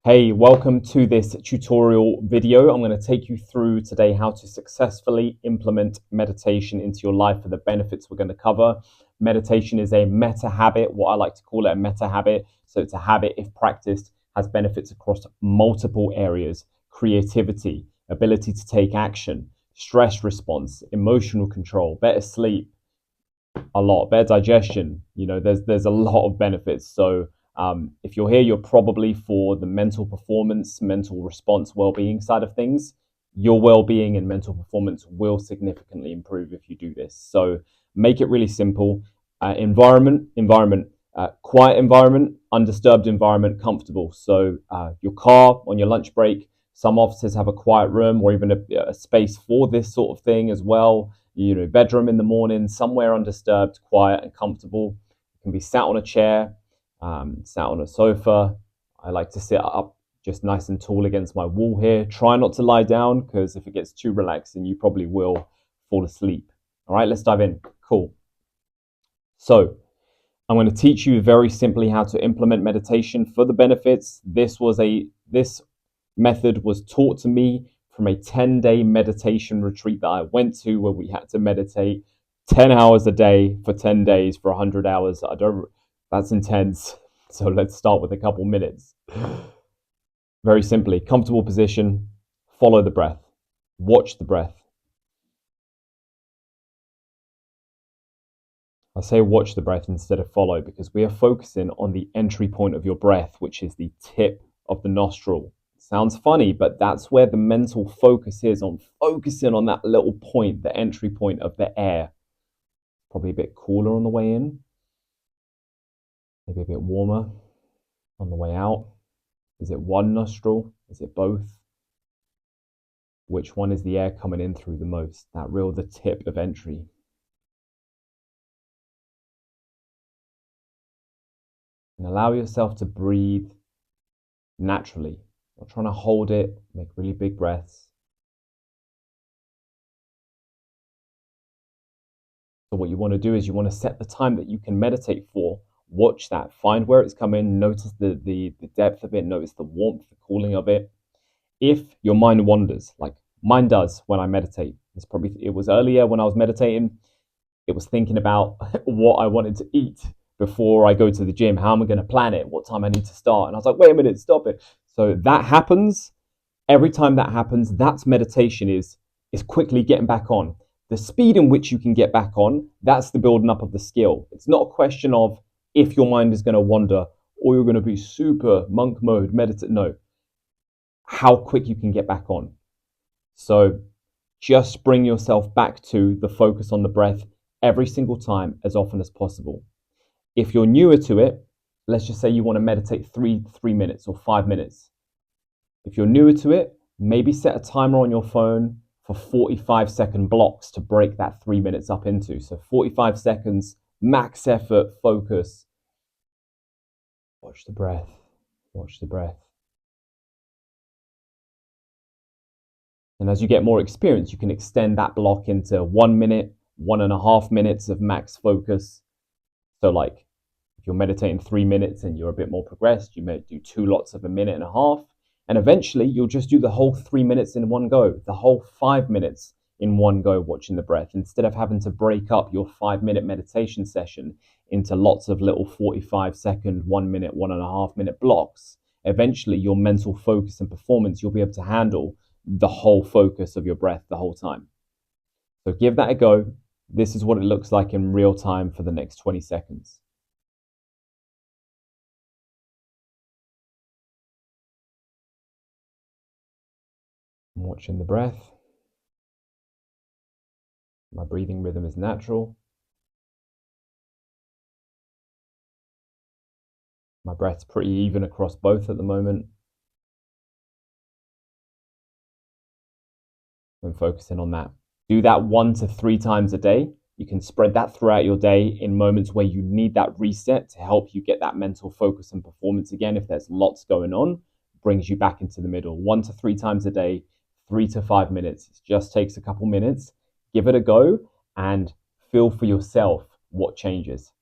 Hey, welcome to this tutorial video. I'm going to take you through today how to successfully implement meditation into your life for the benefits we're going to cover. Meditation is a meta habit, what I like to call it a meta habit. So it's a habit, if practiced, has benefits across multiple areas: creativity, ability to take action, stress response, emotional control, better sleep, a lot, better digestion. There's a lot of benefits. So if you're here, you're probably for the mental performance, mental response, well-being side of things. Your well-being and mental performance will significantly improve if you do this. So make it really simple. Environment, quiet environment, undisturbed environment, comfortable. So your car on your lunch break. Some offices have a quiet room or even a space for this sort of thing as well. Bedroom in the morning, somewhere undisturbed, quiet and comfortable. You can be sat on a chair, sat on a sofa. I like to sit up just nice and tall against my wall here. Try not to lie down, because if it gets too relaxing, you probably will fall asleep. All right, let's dive in. Cool. So I'm going to teach you very simply how to implement meditation for the benefits. This method was taught to me from a 10-day meditation retreat that I went to, where we had to meditate 10 hours a day for 10 days for 100 hours. That's intense. So let's start with a couple minutes. Very simply, comfortable position, follow the breath, watch the breath. I say watch the breath instead of follow because we are focusing on the entry point of your breath, which is the tip of the nostril. Sounds funny, but that's where the mental focus is, on focusing on that little point, the entry point of the air. Probably a bit cooler on the way in, maybe a bit warmer on the way out. Is it one nostril? Is it both? Which one is the air coming in through the most? The tip of entry. And allow yourself to breathe naturally. Not trying to hold it, make really big breaths. So what you want to do is you want to set the time that you can meditate for. Watch that, find where it's coming, notice the depth of it, notice the warmth, the cooling of it. If your mind wanders, like mine does when I meditate, it was earlier when I was meditating, it was thinking about what I wanted to eat before I go to the gym. How am I going to plan it? What time I need to start? And I was like, wait a minute, stop it. So that happens. Every time that happens, that's meditation, is quickly getting back on. The speed in which you can get back on, that's the building up of the skill. It's not a question of if your mind is going to wander or you're going to be super monk mode, meditate. No, how quick you can get back on. So just bring yourself back to the focus on the breath every single time, as often as possible. If you're newer to it, let's just say you want to meditate 3 minutes or 5 minutes. If you're newer to it, maybe set a timer on your phone for 45-second blocks to break that 3 minutes up into. So 45 seconds, max effort, focus. Watch the breath. Watch the breath. And as you get more experience, you can extend that block into 1 minute, 1.5 minutes of max focus. So like if you're meditating 3 minutes and you're a bit more progressed, you may do 2 lots of 1.5 minutes. And eventually you'll just do the whole 3 minutes in one go, the whole 5 minutes in one go, watching the breath, instead of having to break up your 5-minute meditation session into lots of little 45-second, 1 minute, 1.5 minute blocks. Eventually your mental focus and performance, you'll be able to handle the whole focus of your breath the whole time. So give that a go. This is what it looks like in real time for the next 20 seconds. I'm watching the breath. My breathing rhythm is natural. My breath's pretty even across both at the moment. I'm focusing on that. Do that 1 to 3 times a day. You can spread that throughout your day in moments where you need that reset to help you get that mental focus and performance again. If there's lots going on, brings you back into the middle. 1 to 3 times a day, 3 to 5 minutes. It just takes a couple minutes. Give it a go and feel for yourself what changes.